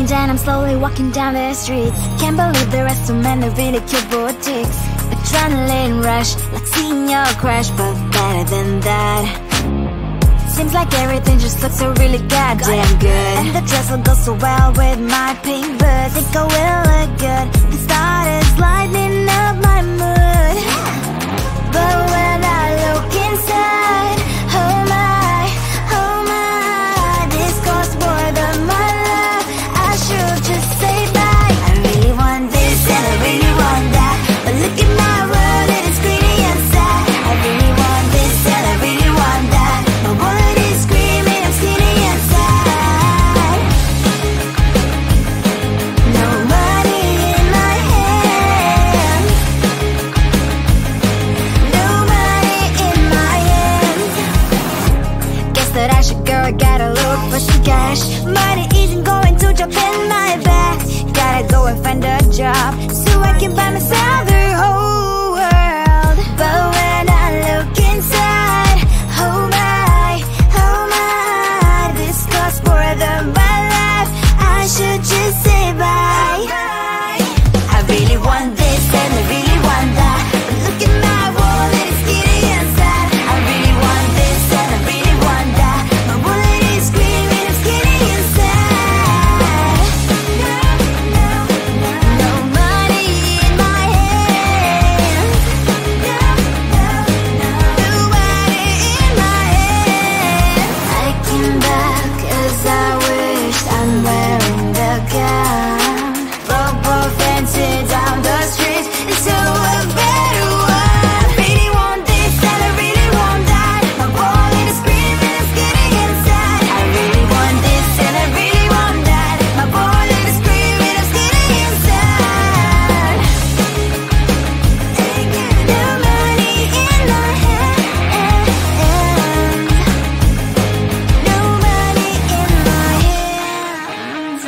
And then I'm slowly walking down the streets. Can't believe there are so many really cute boutiques. Adrenaline rush, like seeing your crush, but better than that. Seems like everything just looks so really goddamn good. And the dress will go so well with my pink boots. Think I will look good. The start is lighting up my mood. But when I look inside, oh my, this costs more than my love. I should just say bye. I really want this and I really want that, but look at my world, it is greedy and sad. I really want this and I really want that. My wallet is screaming, I'm skinny and sad. No money in my hand. No money in my hand. Guess that I should go, I gotta look for some cash. Money isn't going to jump in my back. Gotta go and find a job so I can buy myself the whole world. But when I look inside, oh my, this costs more than my life. I should just say bye. I really want this and I really want that, but look at my wallet, it's skinny and sad. I really want this and I really want that. My wallet is screaming, I'm skinny and sad. No money in my hand. No money in my hand. I came back as I wished. I'm wearing the gown. Robo fancy down the streets into a better one. Really want this and I really want that. My wallet is screaming, I'm skinny and sad. I really want this and I really want that. My wallet is screaming, I'm skinny and sad. No money in my hand. No money in my hands.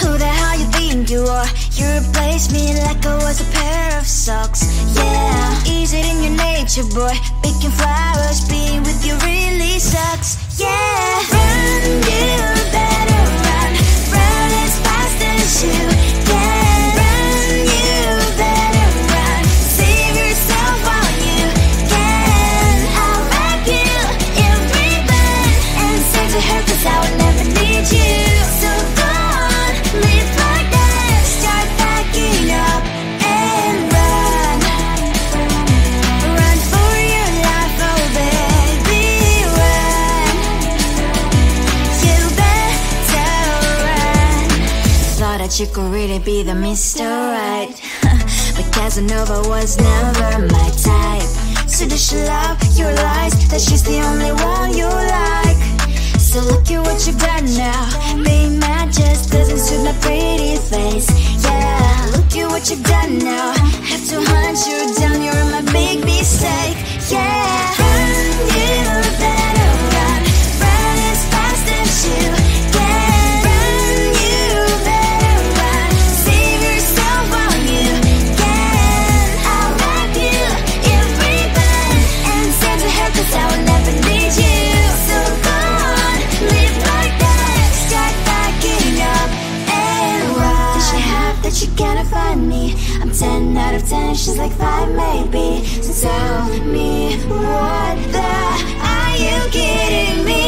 Who the hell you think you are? You replaced me like I was a pair of socks. Yeah, is it in your nature, boy? Picking flowers, being with you really sucks. Yeah, run, you better run. Run as fast as you can. Run, you better run. Save yourself while you can. I'll wrap you in ribbon and say to her, 'cause I will never need you. So go on, live like that. Start packing up and run. Run for your life, oh baby, run. You better run. Thought that you could really be the Mr. Right, but Casanova was never my type. So does she love your lies, that she's the only one you like? So look at what you've done now. Being mad just doesn't suit my pretty face. Yeah, look at what you've done now. Have to hunt you down, you're my big mistake. Yeah, run, you better run. Run as fast as you can. Run, you better run. Save yourself while you can. I'll wrap you in ribbon and send to her, 'cause I will never need you. So go on, live like that. Start packing up and run. Does she have that she cannot find me? I'm 10 out of 10, she's like 5 maybe. So tell me, what the are you kidding me?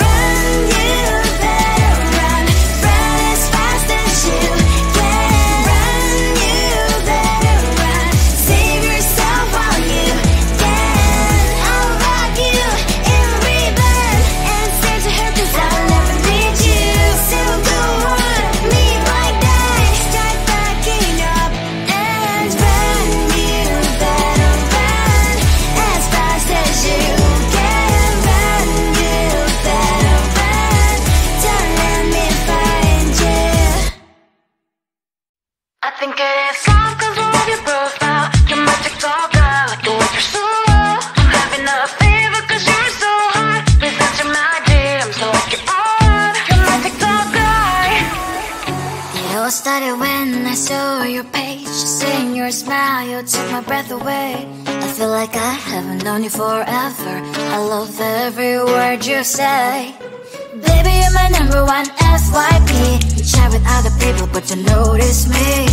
Run, you better run. Run as fast as you can. Run, you better run. Save yourself while you can. I'll rock you in ribbon and say to her, 'cause I'll never need you. So go on, live like that. Start packing up and run. You better run as fast as you can. Run, you all started when I saw your page. Seeing your smile, you took my breath away. I feel like I haven't known you forever. I love every word you say. Baby, you're my number one FYP. You chat with other people, but you notice me.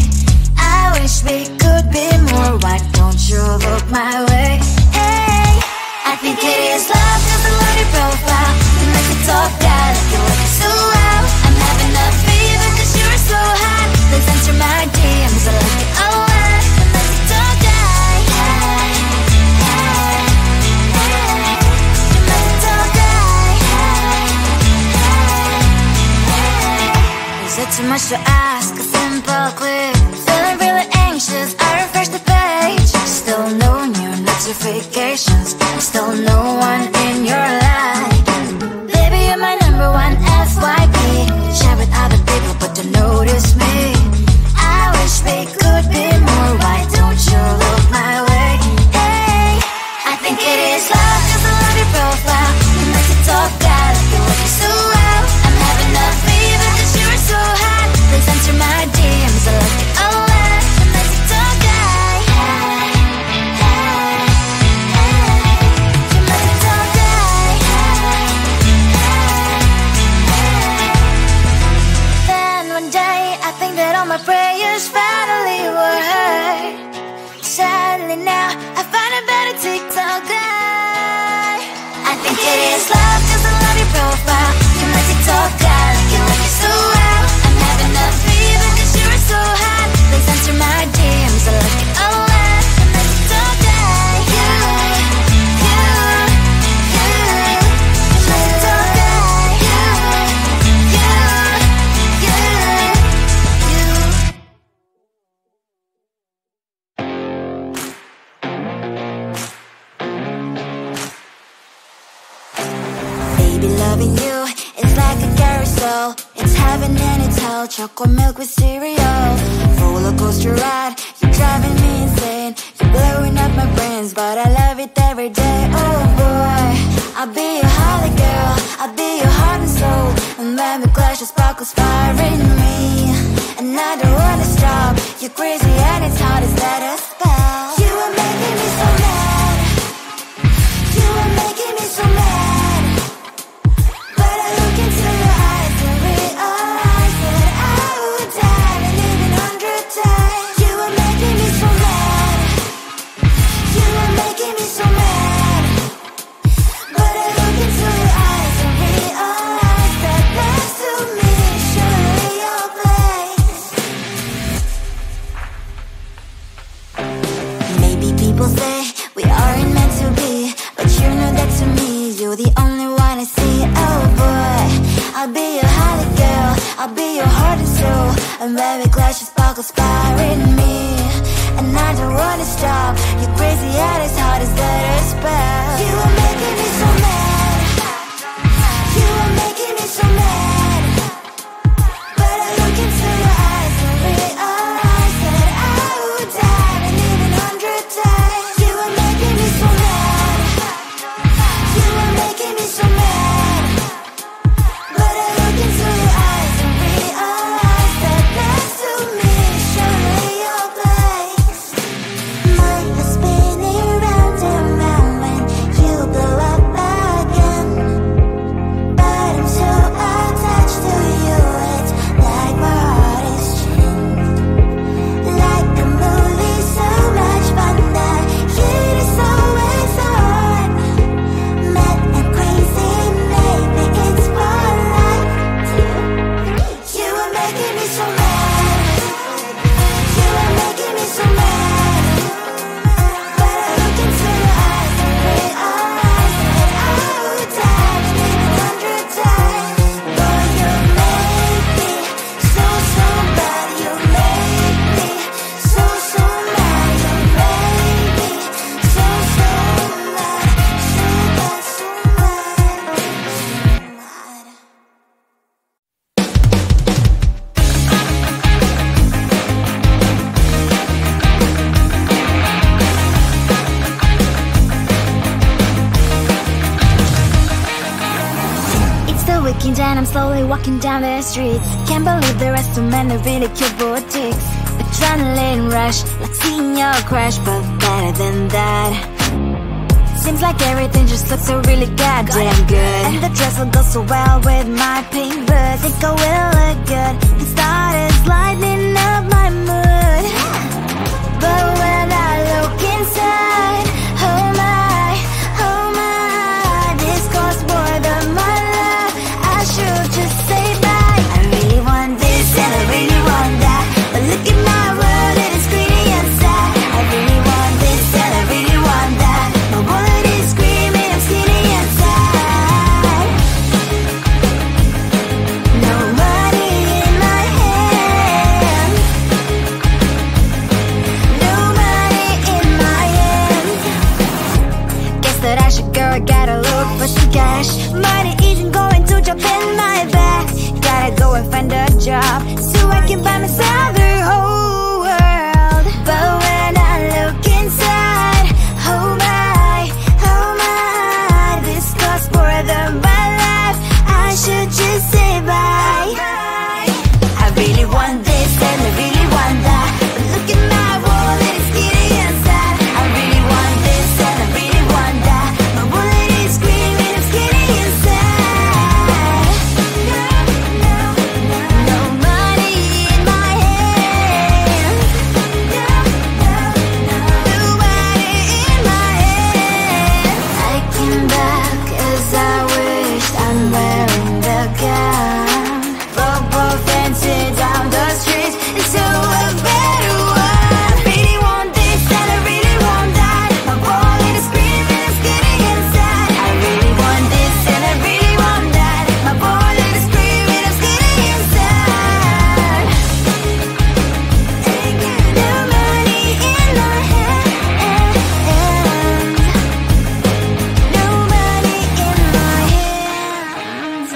I wish we could be more. Why don't you look my way? Hey, I think it is love, cause I love your profile. You make me talk bad, like you look so well. I'm having a fever cause you're so hot. Please answer my DMs, I like it a lot. You make me talk bad. Hey, hey, hey. You make me talk bad. Hey, hey, hey. Is it too much to ask? A simple click. Feeling really anxious, I refresh the page. Still no new notifications. Still no one in your life. Baby, you're my number one FYP. Share with other people, but don't notice me. I wish we could be more. Why don't you look my way? Hey, I think it is love, cause I love your profile. You make it talk bad, like you look so well. I'm having a fever cause you're so hot. Please answer my DMs, I like it a lot. You make it talk bad. Hey, hey, hey. You make it talk bad. Hey, hey, hey. Then one day I think that all my prayers finally were heard. Sadly now I find a better TikTok guy. I think it is love cause I love your profile. You make it talk bad, like you look so well. I'm having a fever cause you're so hot. Please answer my DMs, I like it a lot. You make it talk bad. You make it talk bad. Baby, loving you is like a carousel. It's heaven and it's hell. Chocolate milk with cereal. Roller coaster ride. You're driving me insane. You're blowing up my brains, but I love it every day. Oh boy, I'll be your holly girl. I'll be your heart and soul. And when we clash, the sparkles fire in me. And I don't wanna stop. You're crazy and it's hard as that a spell. You are making me so mad. You are making me so mad. But I look into your eyes and realize that I would die and even 100 times. You are making me so mad. You are making me so mad. But I look into your eyes and realize that next to me is surely your place. Maybe people say we aren't meant to be, but you know that to me you're the only one I see. Oh boy, I'll be your holly girl. I'll be your heart and soul. And when we clash, the sparkles fire in me. And I don't wanna stop. You're crazy and as hard as that a spell. You are making me so mad. You are making me so mad. But I look into your eyes and realize that I would die and even 100 times. You are making me so mad. You are making me so mad. But I look into your eyes and realize that next to me is surely your place. My head spinning round and round when you blow up again. But I'm so looking down, I'm slowly walking down the streets. Can't believe there are so many really cute boutiques. Adrenaline rush, like seeing your crush, but better than that. Seems like everything just looks so really goddamn good. And the dress will go so well with my pink boots. Think I will look good and started lighting up my mood. But when I look inside, oh my, this costs more than my love. I should just say bye. I really want this and I really want that, but look at my world, it is pretty inside. I really want this and I really want that. My wallet is screaming, I'm skinny inside. No money in my hand, no money in my hand. Guess that I should go, I gotta look for some cash. Money isn't going to jump in my bag. Gotta go and find a job so I can buy myself the whole world. But when I look inside, oh my, this costs more than my life. I should just say bye. I really want this and I really want that, but look at my wallet, it's skinny inside. I really want this and I really want that. My wallet is screaming, I'm skinny inside. No money in my hand, no money in my hand. I came back as I wished, I'm wearing the gown. Football fancy down the streets, it's so a better one. Really want this and I really want that. My wallet is screaming, I'm skinny inside. I really want this and I really want that. My wallet is screaming, I'm skinny inside. No money in my hand, no money in my hands.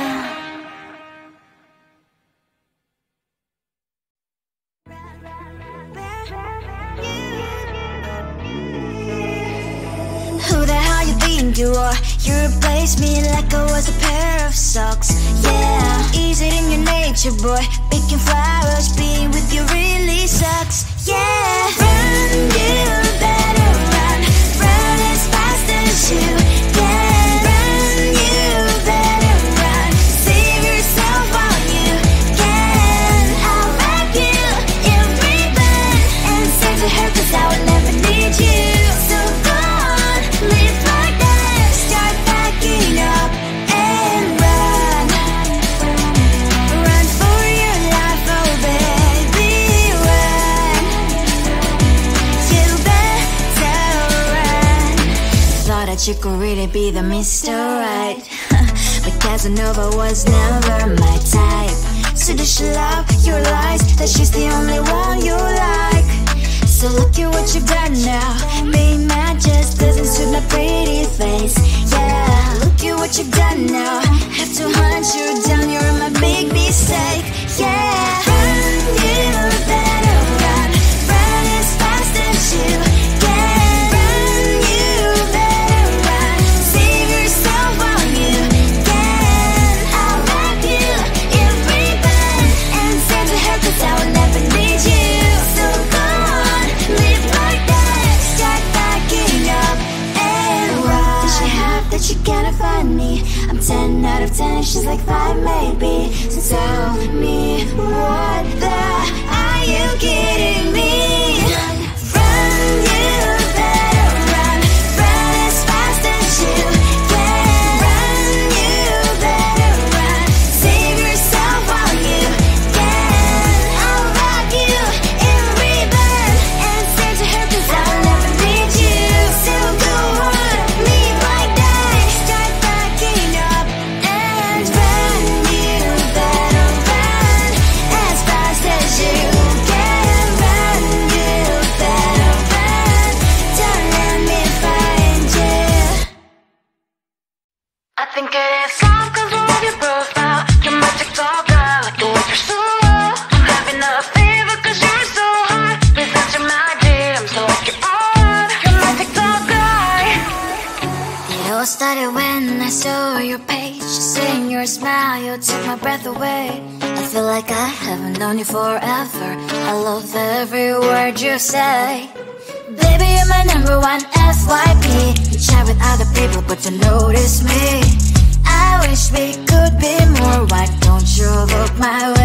Who the hell you think you are? You replaced me like I was a pair of socks. Yeah, is it in your nature, boy? Picking flowers, being with you really sucks. Yeah, run, you better run. Run as fast as you can. Run, you better run. Save yourself while you can. I'll wrap you in ribbon and send to her, 'cause I will never need you. So go on, live like that. Start packing up and run. Run for your life, oh baby, run. You better run. Thought that you could really be the Mr. Right, but Casanova was never my type. So does she love your lies, that she's the only one you like? So look at what you've done now. Being mad just doesn't suit my pretty face. Yeah, look at what you've done now. Have to hunt you down, you're my big mistake. Yeah, run, you better run. Run as fast as you can. Run, you better run. Save yourself while you can. I'll wrap you in ribbon and send to her, 'cause I will never need you. So go on, live like that. Start packing up and run. Does she have that she cannot find me? I'm 10 out of 10, she's like 5 maybe. So tell me, what the are you kidding me? Run, you better run. Run as fast as you can. Run, you better run. Save yourself while you can. I'll wrap you in ribbon and send to her, 'cause I'll never need you. So go on, live like that. Start packing up and run. my breath away. I feel like I haven't known you forever. I love every word you say. Baby, you're my number one FYP. You chat with other people, but you notice me. I wish we could be more. Why don't you look my way?